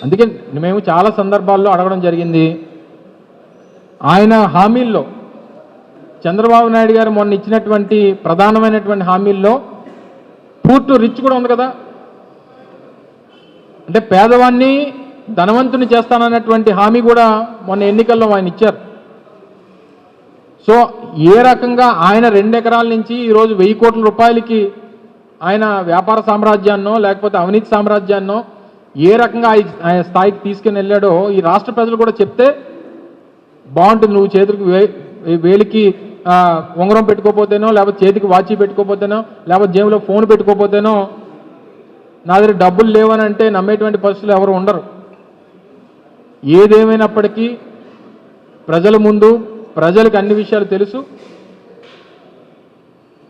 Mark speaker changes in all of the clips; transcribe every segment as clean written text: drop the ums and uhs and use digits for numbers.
Speaker 1: అందుకే మేము చాలా సందర్భాల్లో అడగడం జరిగింది. ఆయన హామీల్లో చంద్రబాబు నాయుడు గారు మొన్న ఇచ్చినటువంటి ప్రధానమైనటువంటి హామీల్లో పూర్ టు రిచ్ కూడా ఉంది కదా. అంటే పేదవాన్ని ధనవంతుని చేస్తానన్నటువంటి హామీ కూడా మొన్న ఎన్నికల్లో ఆయన ఇచ్చారు. సో ఏ రకంగా ఆయన 2 ఎకరాల నుంచి ఈరోజు 1000 కోట్ల రూపాయలకి ఆయన వ్యాపార సామ్రాజ్యాన్నో లేకపోతే అవినీతి సామ్రాజ్యాన్నో ఏ రకంగా ఆయన స్థాయికి తీసుకుని వెళ్ళాడో ఈ రాష్ట్ర ప్రజలు కూడా చెప్తే బాగుంటుంది. నువ్వు చేతికి వేలికి ఉంగరం పెట్టుకోపోతేనో లేకపోతే చేతికి వాచి పెట్టుకోపోతేనో లేకపోతే జేబులో ఫోన్ పెట్టుకోపోతేనో నా దగ్గర డబ్బులు లేవని అంటే నమ్మేటువంటి పరిస్థితులు ఎవరు ఉండరు. ఏదేమైనప్పటికీ ప్రజల ముందు ప్రజలకు అన్ని విషయాలు తెలుసు.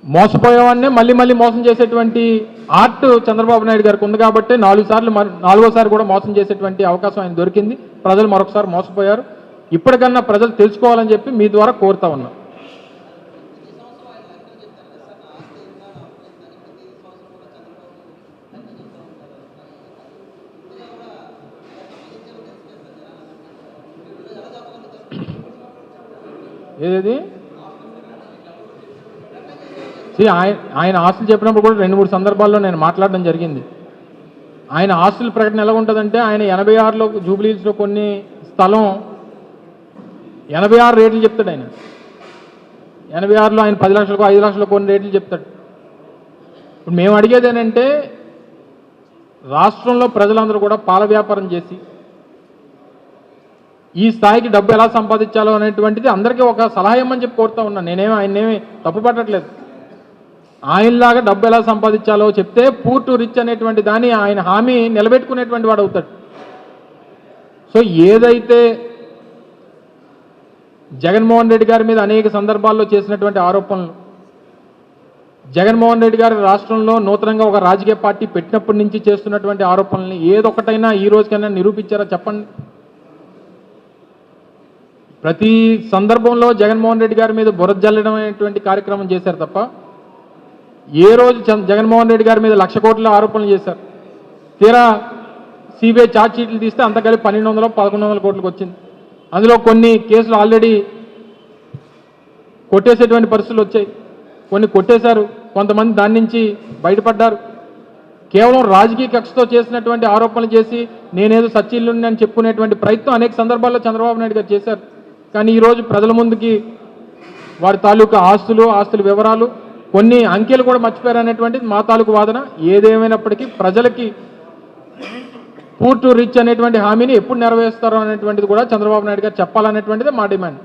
Speaker 1: మోసపోయేవాడినే మళ్ళీ మళ్ళీ మోసం చేసేటువంటి ఆర్ట్ చంద్రబాబు నాయుడు గారికి ఉంది కాబట్టి 4సారి కూడా మోసం చేసేటువంటి అవకాశం ఆయన దొరికింది. ప్రజలు మరొకసారి మోసపోయారు. ఇప్పటికన్నా ప్రజలు తెలుసుకోవాలని చెప్పి మీ ద్వారా కోరుతా ఉన్నా. ఏది ఆయన ఆస్తులు చెప్పినప్పుడు కూడా 2-3 సందర్భాల్లో నేను మాట్లాడడం జరిగింది. ఆయన ఆస్తుల ప్రకటన ఎలా ఉంటుందంటే ఆయన 86లో జూబ్లీహిల్స్లో కొన్ని స్థలం 86 రేట్లు చెప్తాడు. ఆయన 86లో ఆయన 10 లక్షలకు 5 లక్షలకు కొన్ని రేట్లు చెప్తాడు. ఇప్పుడు మేము అడిగేది ఏంటంటే రాష్ట్రంలో ప్రజలందరూ కూడా పాల వ్యాపారం చేసి ఈ స్థాయికి డబ్బు ఎలా సంపాదించాలో అనేటువంటిది అందరికీ ఒక సలహా ఇవ్వమని చెప్పి కోరుతా ఉన్నాను. ఆయన్నేమి తప్పు పట్టట్లేదు. ఆయనలాగా డబ్బు ఎలా సంపాదించాలో చెప్తే పూర్ టు రిచ్ అనేటువంటి దాన్ని ఆయన హామీ నిలబెట్టుకునేటువంటి వాడు అవుతాడు. సో ఏదైతే జగన్మోహన్ రెడ్డి గారి మీద అనేక సందర్భాల్లో చేసినటువంటి ఆరోపణలు, జగన్మోహన్ రెడ్డి గారి రాష్ట్రంలో నూతనంగా ఒక రాజకీయ పార్టీ పెట్టినప్పటి నుంచి చేస్తున్నటువంటి ఆరోపణల్ని ఏదొకటైనా ఈ రోజుకైనా నిరూపించారా చెప్పండి. ప్రతి సందర్భంలో జగన్మోహన్ రెడ్డి గారి మీద బురద జల్లడం అనేటువంటి కార్యక్రమం చేశారు తప్ప ఏ రోజు జగన్మోహన్ రెడ్డి గారి మీద 1,00,000 కోట్ల ఆరోపణలు చేశారు. తీరా సిబిఐ ఛార్జ్ షీట్లు తీస్తే అంత కలిపి 1,200-1,100 కోట్లకు వచ్చింది. అందులో కొన్ని కేసులు ఆల్రెడీ కొట్టేసేటువంటి పరిస్థితులు వచ్చాయి. కొన్ని కొట్టేశారు, కొంతమంది దాని నుంచి బయటపడ్డారు. కేవలం రాజకీయ కక్షతో చేసినటువంటి ఆరోపణలు చేసి నేనేదో సచ్చిల్లుని అని చెప్పుకునేటువంటి ప్రయత్నం అనేక సందర్భాల్లో చంద్రబాబు నాయుడు గారు చేశారు. కానీ ఈరోజు ప్రజల ముందుకి వారి తాలూకా ఆస్తుల వివరాలు కొన్ని అంకెలు కూడా మర్చిపోయారు అనేటువంటిది మా తాలూకు వాదన. ఏదేమైనప్పటికీ ప్రజలకి పూర్ టు రిచ్ అనేటువంటి హామీని ఎప్పుడు నెరవేరుస్తారో అనేటువంటిది కూడా చంద్రబాబు నాయుడు గారు చెప్పాలనేటువంటిది మా డిమాండ్.